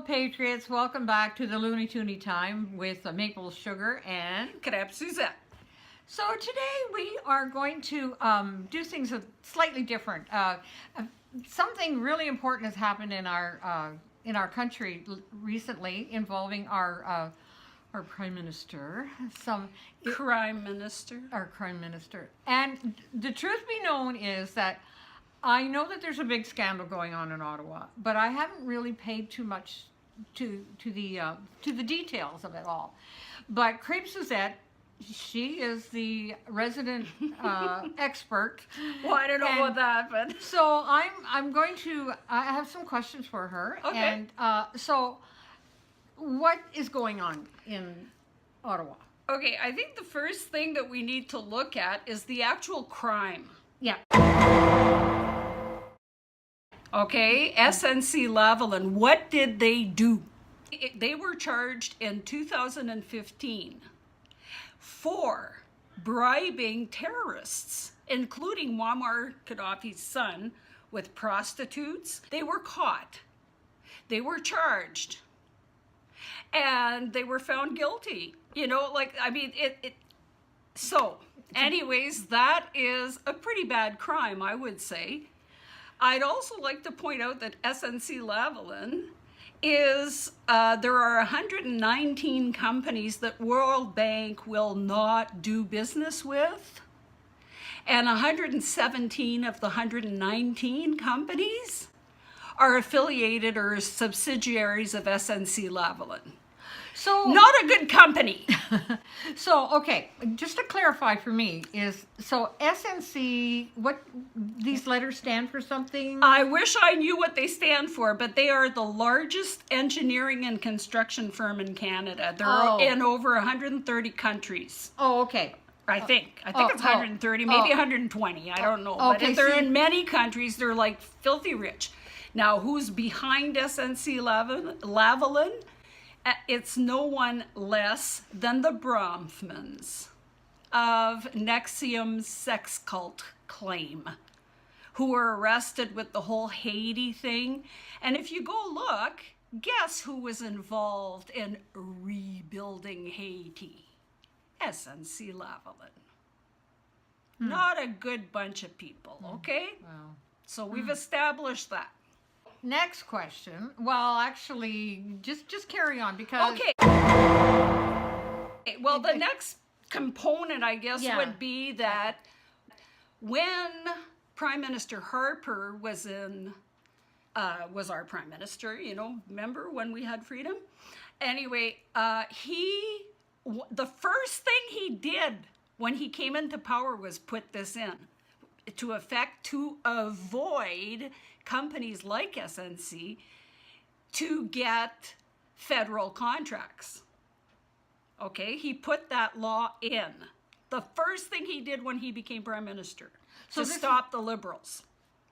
Patriots, welcome back to the Looney Toony Time with Maple Sugar and Crêpe Suzette. So today we are going to do things slightly different. Something really important has happened in our country recently involving our Prime Minister. Our Prime Minister. And the truth be known is that I know that there's a big scandal going on in Ottawa, but I haven't really paid too much to the details of it all. But Crêpe Suzette, she is the resident expert. Well, I don't know about that, but so I have some questions for her. Okay. And so, what is going on in Ottawa? Okay, I think the first thing that we need to look at is the actual crime. Yeah. Okay, Snc Lavalin, what did they do? They were charged in 2015 for bribing terrorists, including Muammar Gaddafi's son, with prostitutes. They were caught. They were charged. And they were found guilty. So, anyways, that is a pretty bad crime, I would say. I'd also like to point out that Snc Lavalin is, there are 119 companies that World Bank will not do business with. And 117 of the 119 companies are affiliated or subsidiaries of Snc Lavalin. So not a good company. So, okay, just to clarify for me so SNC, what these letters stand for something? I wish I knew what they stand for, but they are the largest engineering and construction firm in Canada. They're in over 130 countries. Oh, okay. I think it's 130, maybe 120. I don't know. But if they're in many countries, they're like filthy rich. Now, who's behind Snc Lavalin? It's no one less than the Bronfmans of Nexium's sex cult claim, who were arrested with the whole Haiti thing. And if you go look, guess who was involved in rebuilding Haiti? Snc Lavalin. Not a good bunch of people, okay? Wow. So we've established that. Next question. Well, actually, just carry on because... Okay. Well, the next component, I guess, would be that when Prime Minister Harper was our Prime Minister, remember when we had freedom? Anyway, the first thing he did when he came into power was put this in to effect to avoid companies like SNC to get federal contracts. Okay, he put that law in. The first thing he did when he became Prime Minister to stop the Liberals.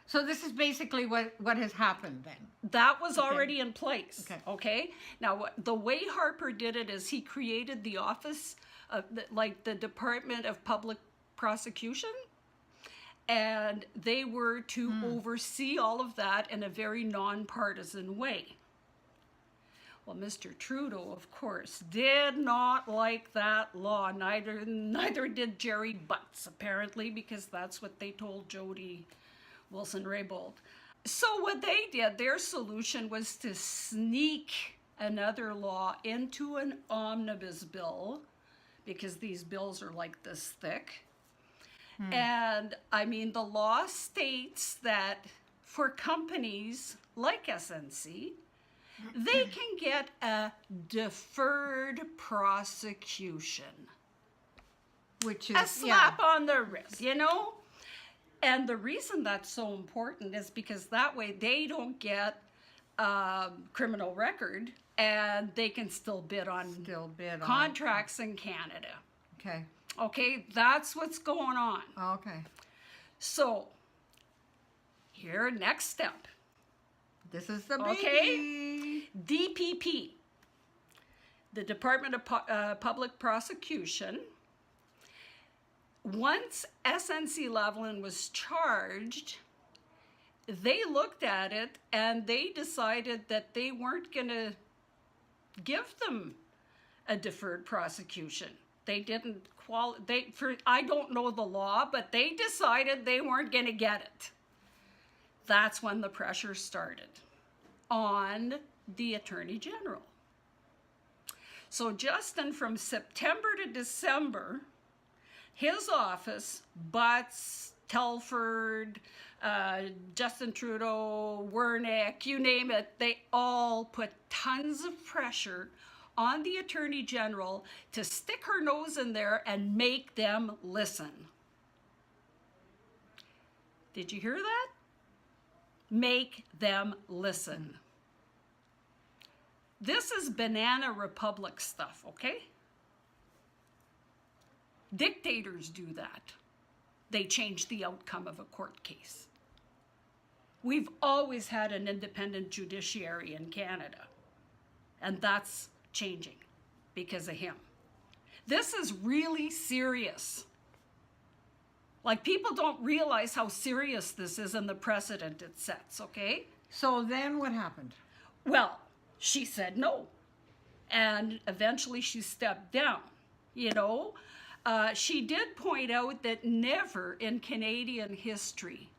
So this is basically what has happened then? That was already in place. Okay? Now, the way Harper did it is he created the office, the Department of Public Prosecution, and they were to oversee all of that in a very nonpartisan way. Well, Mr. Trudeau, of course, did not like that law. Neither did Jerry Butts, apparently, because that's what they told Jody Wilson-Raybould. So what they did, their solution was to sneak another law into an omnibus bill, because these bills are like this thick. And the law states that for companies like SNC, they can get a deferred prosecution. Which is a slap on the wrist, And the reason that's so important is because that way they don't get a criminal record and they can still bid on contracts in Canada. Okay, that's what's going on. Okay. So, here, next step. This is the biggie. Okay? DPP, the Department of Public Prosecution. Once Snc Lavalin was charged, they looked at it and they decided that they weren't going to give them a deferred prosecution. They didn't I don't know the law, but they decided they weren't going to get it. That's when the pressure started on the Attorney General. So Justin, from September to December, his office, Butts, Telford, Justin Trudeau, Wernick, you name it, they all put tons of pressure on the Attorney General to stick her nose in there and make them listen. Did you hear that? Make them listen. This is Banana Republic stuff, okay? Dictators do that. They change the outcome of a court case. We've always had an independent judiciary in Canada, and that's changing because of him. This is really serious. Like, people don't realize how serious this is and the precedent it sets, okay? So then what happened? Well, she said no. And eventually she stepped down, you know. She did point out that never in Canadian history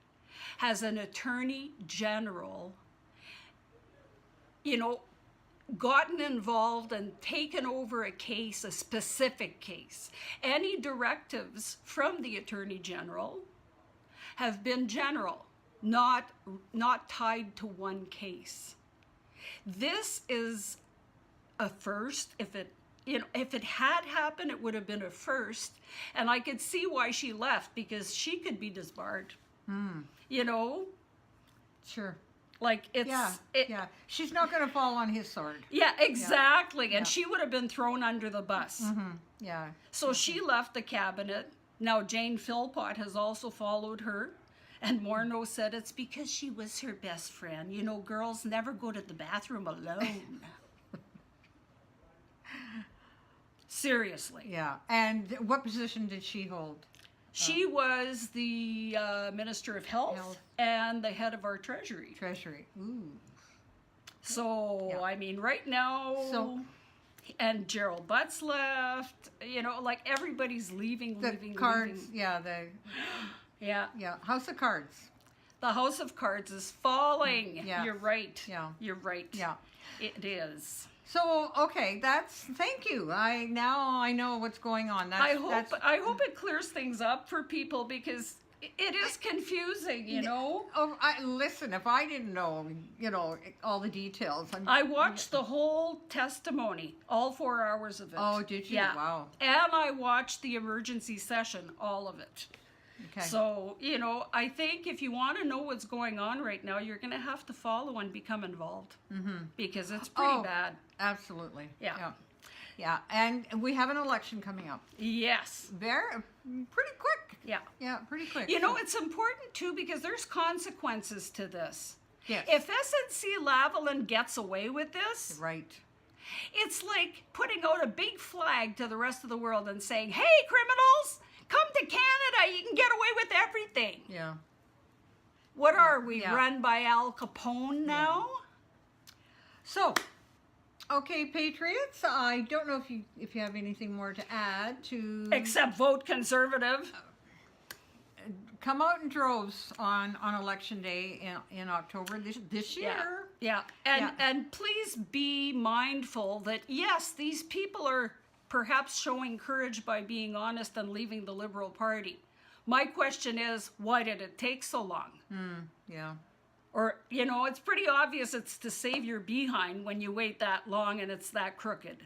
has an attorney general, you know, gotten involved and taken over a case, a specific case. Any directives from the Attorney General have been general, not tied to one case. This is a first. If it had happened, it would have been a first. And I could see why she left, because she could be disbarred. You know? Sure. Like, it's... Yeah. She's not going to fall on his sword. Yeah, exactly. And she would have been thrown under the bus. Yeah. So she left the cabinet. Now Jane Philpott has also followed her. And Morneau said it's because she was her best friend. You know, girls never go to the bathroom alone. Seriously. Yeah. And what position did she hold? She was the Minister of Health and the head of our Treasury. Treasury. Ooh. So, I mean, right now, and Gerald Butts left, you know, like, everybody's leaving. Cards, yeah. House of Cards. The House of Cards is falling. Yeah. You're right. Yeah. You're right. Yeah. It is. So, okay, thank you. Now I know what's going on. I hope it clears things up for people, because it is confusing, you know. Oh, listen, if I didn't know, you know, all the details. I watched the whole testimony, all 4 hours of it. Oh, did you? Yeah. Wow. And I watched the emergency session, all of it. Okay. So, you know, I think if you want to know what's going on right now, you're going to have to follow and become involved. Because it's pretty bad. Absolutely. Yeah. And we have an election coming up. Yes. Pretty quick. Yeah. Yeah, pretty quick. You know, it's important, too, because there's consequences to this. Yes. If Snc Lavalin gets away with this, right, it's like putting out a big flag to the rest of the world and saying, hey, criminals, come to Canada, you can get away with everything. Yeah. What are we, run by Al Capone now? So, okay, Patriots, I don't know if you have anything more to add to... Except vote Conservative. Come out in droves on election day in October this year. Yeah. And please be mindful that, yes, these people are perhaps showing courage by being honest and leaving the Liberal Party. My question is, why did it take so long? Yeah. Or, you know, it's pretty obvious it's to save your behind when you wait that long and it's that crooked.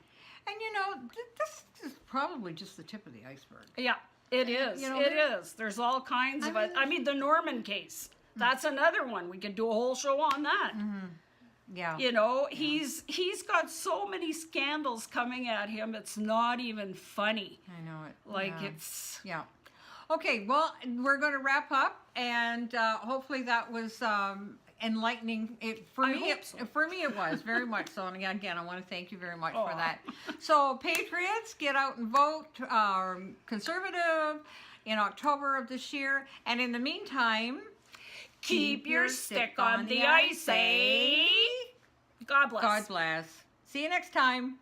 And, you know, this is probably just the tip of the iceberg. Yeah, it is. You know, it is. There's all kinds of it. I mean, the Norman case. That's another one. We could do a whole show on that. Yeah. You know, he's got so many scandals coming at him, it's not even funny. I know it. Like, it's... Yeah. Okay, well, we're going to wrap up, and hopefully that was enlightening. For I me, hope so. for me it was very much so. And again, I want to thank you very much for Aw. that. So Patriots, get out and vote Conservative in October of this year. And in the meantime, Keep your stick on the ice, eh? God bless. God bless. See you next time.